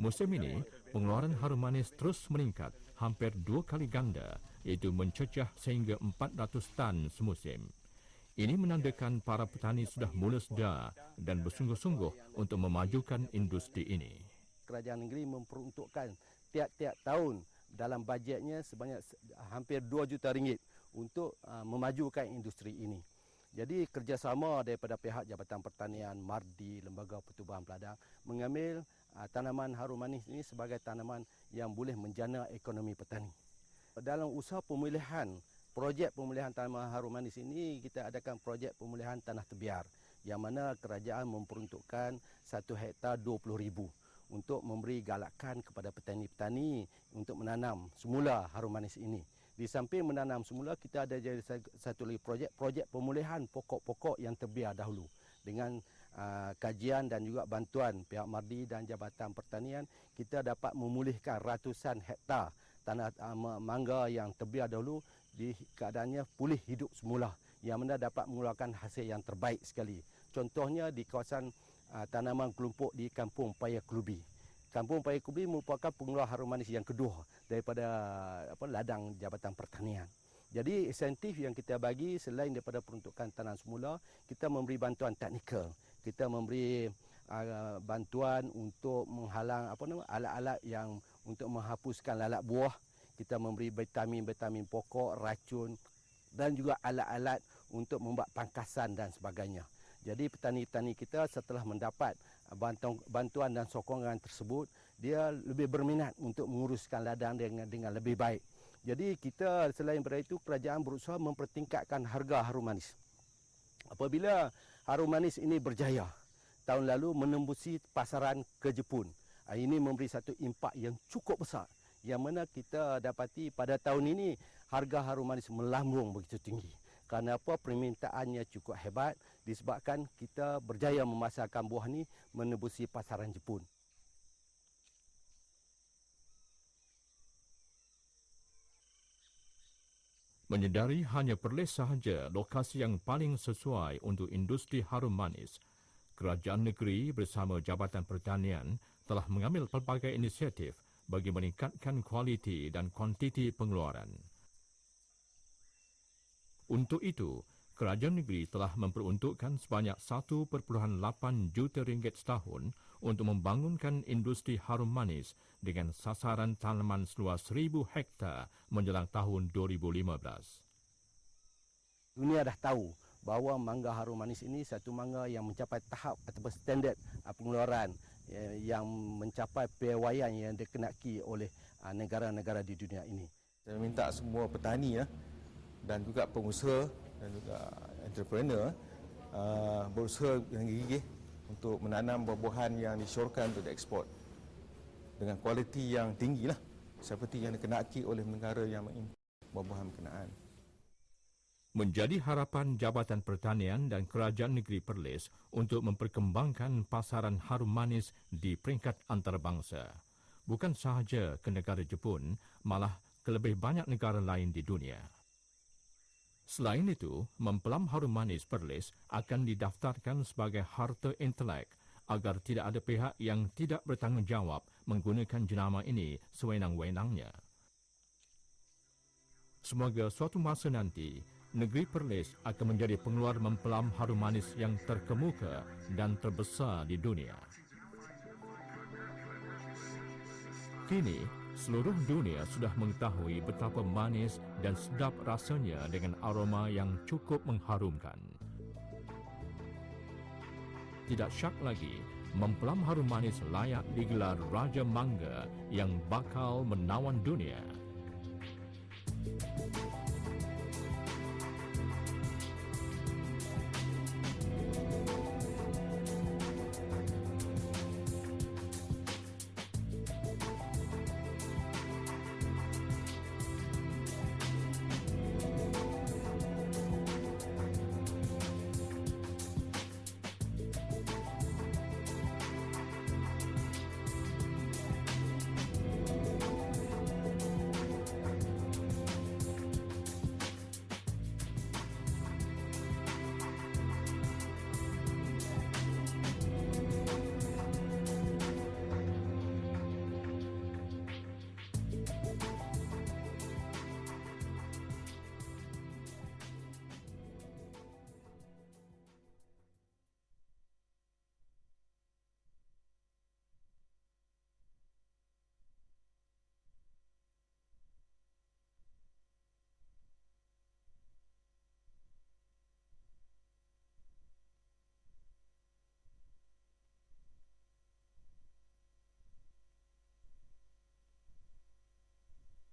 Musim ini, pengeluaran harum manis terus meningkat hampir 2 kali ganda, iaitu mencecah sehingga 400 tan semusim. Ini menandakan para petani sudah mula sedar dan bersungguh-sungguh untuk memajukan industri ini. Kerajaan negeri memperuntukkan tiap-tiap tahun dalam bajetnya sebanyak hampir 2 juta ringgit untuk memajukan industri ini. Jadi kerjasama daripada pihak Jabatan Pertanian, MARDI, Lembaga Pertubuhan Peladang mengambil tanaman harum manis ini sebagai tanaman yang boleh menjana ekonomi petani. Dalam usaha pemulihan, projek pemulihan tanaman harum manis ini kita adakan projek pemulihan tanah tebiar yang mana kerajaan memperuntukkan 1 hektar 20,000 untuk memberi galakan kepada petani-petani untuk menanam semula harum manis ini. Di samping menanam semula, kita ada jadi satu lagi projek pemulihan pokok-pokok yang terbiar dahulu. Dengan kajian dan juga bantuan pihak MARDI dan Jabatan Pertanian, kita dapat memulihkan ratusan hektar tanah mangga yang terbiar dahulu di keadaannya pulih hidup semula, yang mana dapat mengeluarkan hasil yang terbaik sekali. Contohnya di kawasan tanaman kelompok di Kampung Paya Kelubi. Kampung Paya Kelubi merupakan pengeluar harum manis yang kedua daripada ladang Jabatan Pertanian. Jadi insentif yang kita bagi selain daripada peruntukan tanam semula, kita memberi bantuan teknikal. Kita memberi bantuan untuk menghalang alat-alat yang untuk menghapuskan lalat buah. Kita memberi vitamin-vitamin pokok, racun dan juga alat-alat untuk membuat pangkasan dan sebagainya. Jadi petani-petani kita setelah mendapat bantuan dan sokongan tersebut, dia lebih berminat untuk menguruskan ladang dengan lebih baik. Jadi kita selain daripada itu, kerajaan berusaha mempertingkatkan harga harum manis. Apabila harum manis ini berjaya, tahun lalu menembusi pasaran ke Jepun. Ini memberi satu impak yang cukup besar, yang mana kita dapati pada tahun ini harga harum manis melambung begitu tinggi. Kerana apa? Permintaannya cukup hebat disebabkan kita berjaya memasarkan buah ini menembusi pasaran Jepun. Menyedari hanya Perlis sahaja lokasi yang paling sesuai untuk industri harum manis, kerajaan negeri bersama Jabatan Pertanian telah mengambil pelbagai inisiatif bagi meningkatkan kualiti dan kuantiti pengeluaran. Untuk itu, kerajaan negeri telah memperuntukkan sebanyak 1.8 juta ringgit setahun untuk membangunkan industri harum manis dengan sasaran tanaman seluas 1,000 hektar menjelang tahun 2015. Dunia dah tahu bahawa mangga harum manis ini satu mangga yang mencapai tahap atau standard pengeluaran yang mencapai piawaian yang dikenaki oleh negara-negara di dunia ini. Saya minta semua petani dan juga pengusaha dan juga entrepreneur berusaha dengan gigih untuk menanam buah-buahan yang disyorkan untuk diekspor dengan kualiti yang tinggi seperti yang dikenaki oleh negara yang mengimport buah-buahan berkenaan. Menjadi harapan Jabatan Pertanian dan Kerajaan Negeri Perlis untuk memperkembangkan pasaran harum manis di peringkat antarabangsa. Bukan sahaja ke negara Jepun, malah ke lebih banyak negara lain di dunia. Selain itu, mempelem harum manis Perlis akan didaftarkan sebagai harta intelek agar tidak ada pihak yang tidak bertanggungjawab menggunakan jenama ini sewenang-wenangnya. Semoga suatu masa nanti, negeri Perlis akan menjadi pengeluar mempelem harum manis yang terkemuka dan terbesar di dunia. Kini, seluruh dunia sudah mengetahui betapa manis dan sedap rasanya dengan aroma yang cukup mengharumkan. Tidak syak lagi, mempelem harum manis layak digelar Raja Mangga yang bakal menawan dunia.